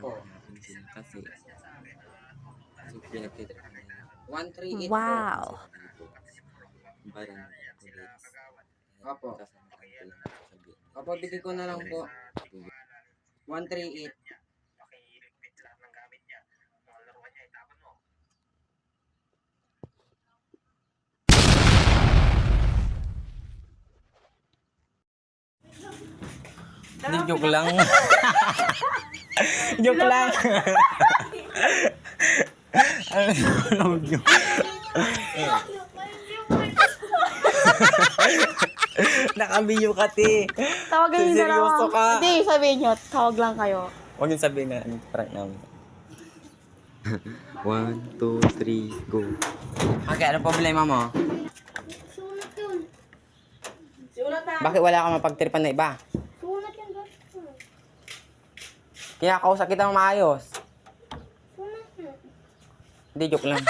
Opo. Kasi pinagtitira ko nila. 138 Wow. Parang ulit. Opo. Kasamaan ko lang sasabihin. Opo, bigay ko na lang po. 138. Hindi, joke lang. Joke lang. Ano joke? Nakabidyo ka, te. Tawagan niyo na lang. Seryoso ka? Hindi, sabihin niyo. Tawag lang kayo. Huwag yung sabihin na prank namin. 1, 2, 3, go. Okay, ano problema mo? Sulat yun. Bakit wala ka mapagtripan na iba? Sulat yun. Bakit? Kinakausap kita ng maayos. Sulat yun. Hindi, joke lang.